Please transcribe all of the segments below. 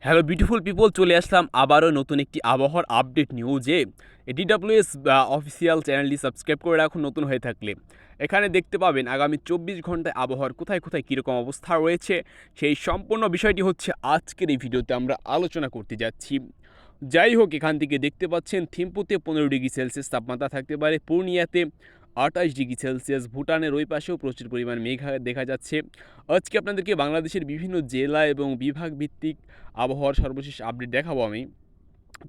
Hello beautiful people, চলে আসলাম আবারও নতুন একটি আবহাওয়ার আপডেট নিউজে। ডিডব্লিউএস অফিসিয়াল চ্যানেলটি সাবস্ক্রাইব করে রাখুন নতুন হয়ে থাকলে। এখানে দেখতে পাবেন আগামী 24 ঘন্টায় আবহাওয়ার কোথায় কোথায় কীরকম অবস্থা রয়েছে, সেই সম্পূর্ণ বিষয়টি হচ্ছে আজকের এই ভিডিওতে আমরা আলোচনা করতে যাচ্ছি। যাই হোক, এখান থেকে দেখতে পাচ্ছেন থিম্পুতে 15 ডিগ্রি সেলসিয়াস তাপমাত্রা থাকতে পারে, পূর্ণিয়াতে 28 ডিগ্রি সেলসিয়াস, ভুটানের ওই পাশেও প্রচুর পরিমাণ মেঘ দেখা যাচ্ছে। আজকে আপনাদেরকে বাংলাদেশের বিভিন্ন জেলা এবং বিভাগ ভিত্তিক আবহাওয়ার সর্বশেষ আপডেট দেখাবো আমি।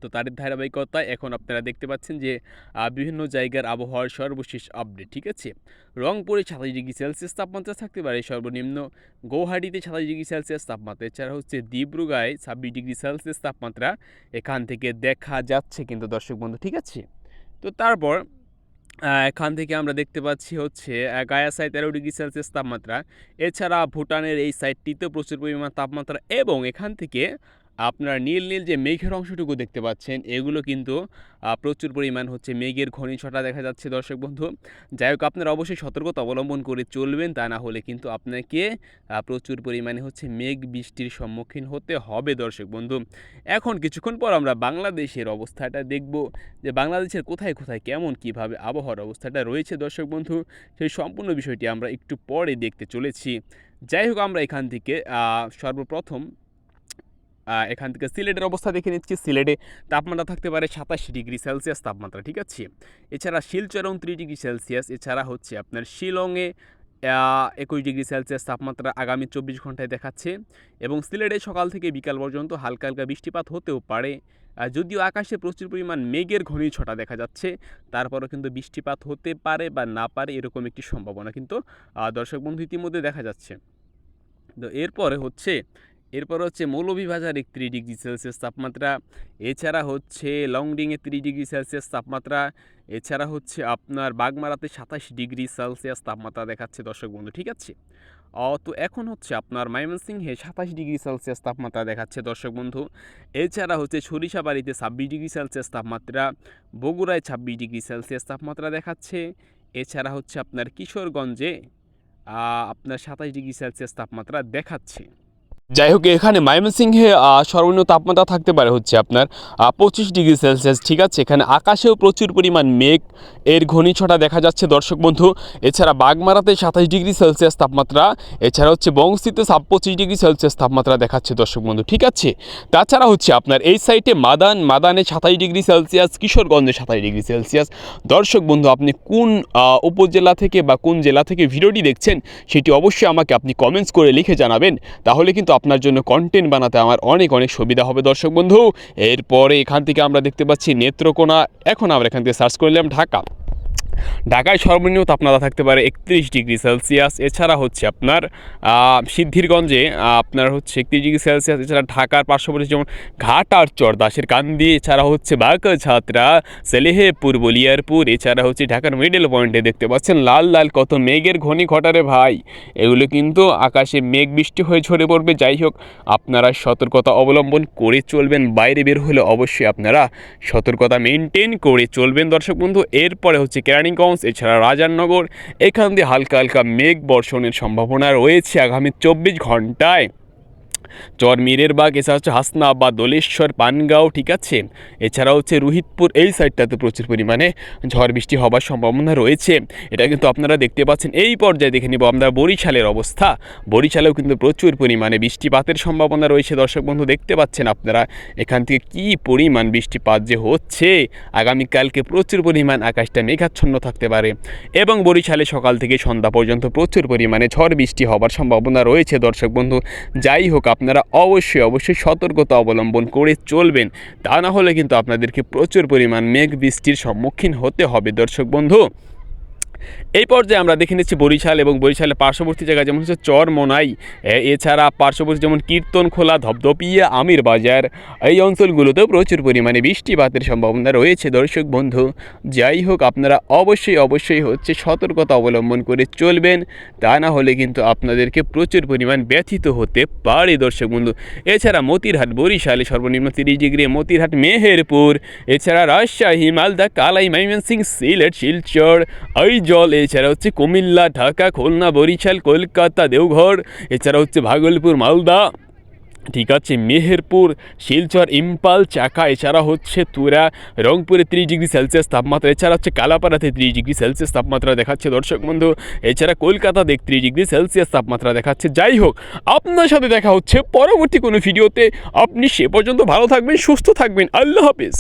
তো তার ধারাবাহিকতায় এখন আপনারা দেখতে পাচ্ছেন যে বিভিন্ন জায়গার আবহাওয়ার সর্বশেষ আপডেট, ঠিক আছে। রংপুরে 27 ডিগ্রি সেলসিয়াস তাপমাত্রা থাকতে পারে সর্বনিম্ন, গৌহাটিতে 27 ডিগ্রি সেলসিয়াস তাপমাত্রা, এছাড়া হচ্ছে ডিব্রুগড়ায় 26 ডিগ্রি সেলসিয়াস তাপমাত্রা এখান থেকে দেখা যাচ্ছে কিন্তু দর্শক বন্ধু, ঠিক আছে। তো তারপর এখান থেকে আমরা দেখতে পাচ্ছি হচ্ছে গায়াসায় 13 ডিগ্রি সেলসিয়াস তাপমাত্রা, এছাড়া ভুটানের এই সাইডটিতেও প্রচুর পরিমাণ তাপমাত্রা, এবং এখান থেকে আপনার নীল নীল যে মেঘের অংশটুকু দেখতে পাচ্ছেন এগুলো কিন্তু প্রচুর পরিমাণ হচ্ছে মেঘের ঘনিছটা দেখা যাচ্ছে দর্শক বন্ধু। যাই হোক, আপনারা অবশ্যই সতর্কতা অবলম্বন করে চলবেন, তা না হলে কিন্তু আপনাকে প্রচুর পরিমাণে হচ্ছে মেঘ বৃষ্টির সম্মুখীন হতে হবে দর্শক বন্ধু। এখন কিছুক্ষণ পর আমরা বাংলাদেশের অবস্থাটা দেখব, যে বাংলাদেশের কোথায় কোথায় কেমন কীভাবে আবহাওয়ার অবস্থাটা রয়েছে দর্শক বন্ধু, সেই সম্পূর্ণ বিষয়টি আমরা একটু পরে দেখতে চলেছি। যাই হোক, আমরা এখান থেকে সর্বপ্রথম এখান থেকে সিলেটের অবস্থা দেখে নিচ্ছি। সিলেটে তাপমাত্রা থাকতে পারে 27 ডিগ্রি সেলসিয়াস তাপমাত্রা, ঠিক আছে। এছাড়া শিলচর 29 ডিগ্রি সেলসিয়াস, এছাড়া হচ্ছে আপনার শিলংয়ে 21 ডিগ্রি সেলসিয়াস তাপমাত্রা আগামী 24 ঘন্টায় দেখাচ্ছে, এবং সিলেটে সকাল থেকে বিকাল পর্যন্ত হালকা হালকা বৃষ্টিপাত হতেও পারে। যদিও আকাশে প্রচুর পরিমাণ মেঘের ঘনিছটা দেখা যাচ্ছে, তারপরও কিন্তু বৃষ্টিপাত হতে পারে বা না পারে এরকম একটি সম্ভাবনা কিন্তু দর্শক বন্ধু ইতিমধ্যে দেখা যাচ্ছে। তো এরপরে হচ্ছে মৌলভীবাজার 31 ডিগ্রি সেলসিয়াস তাপমাত্রা, এছাড়া হচ্ছে লংডিংয়ে 30 ডিগ্রি সেলসিয়াস তাপমাত্রা, এছাড়া হচ্ছে আপনার বাগমারাতে 27 ডিগ্রি সেলসিয়াস তাপমাত্রা দেখাচ্ছে দর্শক বন্ধু, ঠিক আছে। তো এখন হচ্ছে আপনার ময়মনসিংহে 27 ডিগ্রি সেলসিয়াস তাপমাত্রা দেখাচ্ছে দর্শক বন্ধু, এছাড়া হচ্ছে সরিষাবাড়িতে 26 ডিগ্রি সেলসিয়াস তাপমাত্রা, বগুড়ায় 26 ডিগ্রি সেলসিয়াস তাপমাত্রা দেখাচ্ছে, এছাড়া হচ্ছে আপনার কিশোরগঞ্জে আপনার 27 ডিগ্রি সেলসিয়াস তাপমাত্রা দেখাচ্ছে। যাই হোক, এখানে ময়মনসিংহে সর্বনিম্ন তাপমাত্রা থাকতে পারে হচ্ছে আপনার 25 ডিগ্রি সেলসিয়াস, ঠিক আছে। এখানে আকাশেও প্রচুর পরিমাণ মেঘ এর ঘনিছটা দেখা যাচ্ছে দর্শক বন্ধু। এছাড়া বাগমারাতে 27 ডিগ্রি সেলসিয়াস তাপমাত্রা, এছাড়া হচ্ছে বংশীতে 25 ডিগ্রি সেলসিয়াস তাপমাত্রা দেখাচ্ছে দর্শক বন্ধু, ঠিক আছে। তাছাড়া হচ্ছে আপনার এই সাইটে মাদানে 27 ডিগ্রি সেলসিয়াস, কিশোরগঞ্জে 27 ডিগ্রি সেলসিয়াস। দর্শক বন্ধু, আপনি কোন উপজেলা থেকে বা কোন জেলা থেকে ভিডিওটি দেখছেন সেটি অবশ্যই আমাকে আপনি কমেন্টস করে লিখে জানাবেন, তাহলে কিন্তু আপনার জন্য কন্টেন্ট বানাতে আমার অনেক অনেক সুবিধা হবে দর্শক বন্ধু। এরপরে এখান থেকে আমরা দেখতে পাচ্ছি নেত্রকোনা, এখন আমরা এখান থেকে সার্চ করে নিলাম ঢাকায় সর্বনিম্ন তাপমাত্রা থাকতে পারে 31 ডিগ্রি সেলসিয়াস, এছাড়া হচ্ছে আপনার সিদ্ধিরগঞ্জে আপনার হচ্ছে 31 ডিগ্রি সেলসিয়াস, এছাড়া ঢাকার পার্শ্ববর্তী যেমন ঘাটারচর, দাসের কান্দি, এছাড়া হচ্ছে বাগছাত্রা, সেলেহেপুর, বলিয়ারপুর, এছাড়া হচ্ছে ঢাকার মিডল পয়েন্টে দেখতে পাচ্ছেন লাল লাল কত মেঘের ঘটারে ভাই, এগুলো কিন্তু আকাশে মেঘ বৃষ্টি হয়ে ঝরে পড়বে। যাই হোক, আপনারা সতর্কতা অবলম্বন করে চলবেন, বাইরে বের হলে অবশ্যই আপনারা সতর্কতা মেনটেন করে চলবেন দর্শক বন্ধু। এরপরে হচ্ছে কেরানীগঞ্জ, এছাড়া রাজারনগর, এখান দিয়ে হালকা হালকা মেঘ বর্ষণের সম্ভাবনা রয়েছে আগামী 24 ঘন্টায়। চরমিরের বাগ, এছাড়া হচ্ছে হাসনাবাদ, দোলেশ্বর, পানগাঁও, ঠিক আছে। এছাড়া হচ্ছে রোহিতপুর, এই সাইডটাতে প্রচুর পরিমাণে ঝড় বৃষ্টি হবার সম্ভাবনা রয়েছে, এটা কিন্তু আপনারা দেখতে পাচ্ছেন। এই পর্যায়ে দেখে নিব আমরা বরিশালের অবস্থা। বরিশালেও কিন্তু প্রচুর পরিমাণে বৃষ্টিপাতের সম্ভাবনা রয়েছে দর্শক বন্ধু, দেখতে পাচ্ছেন আপনারা এখান থেকে কী পরিমাণ বৃষ্টিপাত যে হচ্ছে। আগামীকালকে প্রচুর পরিমাণ আকাশটা মেঘাচ্ছন্ন থাকতে পারে, এবং বরিশালে সকাল থেকে সন্ধ্যা পর্যন্ত প্রচুর পরিমাণে ঝড় বৃষ্টি হবার সম্ভাবনা রয়েছে দর্শক বন্ধু। যাই হোক, আপনারা অবশ্যই সতর্কতা অবলম্বন করে চলবেন, তা না হলে কিন্তু আপনাদেরকে প্রচুর পরিমাণ মেঘ বৃষ্টির সম্মুখীন হতে হবে দর্শক বন্ধু। এই পর্যায়ে আমরা দেখে নিচ্ছি বরিশাল এবং বরিশালের পার্শ্ববর্তী জায়গা যেমন হচ্ছে চরমোনাই, এছাড়া পার্শ্ববর্তী যেমন কীর্তনখোলা, ধপধপিয়া, আমির বাজার, এই অঞ্চলগুলোতেও প্রচুর পরিমাণে বৃষ্টিপাতের সম্ভাবনা রয়েছে দর্শক বন্ধু। যাই হোক, আপনারা অবশ্যই হচ্ছে সতর্কতা অবলম্বন করে চলবেন, তা না হলে কিন্তু আপনাদেরকে প্রচুর পরিমাণ ব্যথিত হতে পারে দর্শক বন্ধু। এছাড়া মতিরহাট, বরিশালে সর্বনিম্ন 30 ডিগ্রি, মতিরহাট, মেহেরপুর, এছাড়া রাজশাহী, মালদা, কালাই, ময়মনসিংহ, সিলেট, শিলচর, জল, এছাড়া হচ্ছে কুমিল্লা, ঢাকা, খুলনা, বরিশাল, কলকাতা, দেওঘর, এছাড়া হচ্ছে ভাগলপুর, মালদা, ঠিক আছে, মেহেরপুর, শিলচর, ইম্পাল, চাকা, এছাড়া হচ্ছে তুরা, রংপুরে 30 ডিগ্রি সেলসিয়াস তাপমাত্রা, এছাড়া হচ্ছে কালাপাড়াতে 30 ডিগ্রি সেলসিয়াস তাপমাত্রা দেখাচ্ছে দর্শক বন্ধু, এছাড়া কলকাতাতে 30 ডিগ্রি সেলসিয়াস তাপমাত্রা দেখাচ্ছে। যাই হোক, আপনার সাথে দেখা হচ্ছে পরবর্তী কোনো ভিডিওতে। আপনি সে পর্যন্ত ভালো থাকবেন, সুস্থ থাকবেন। আল্লাহ হাফিজ।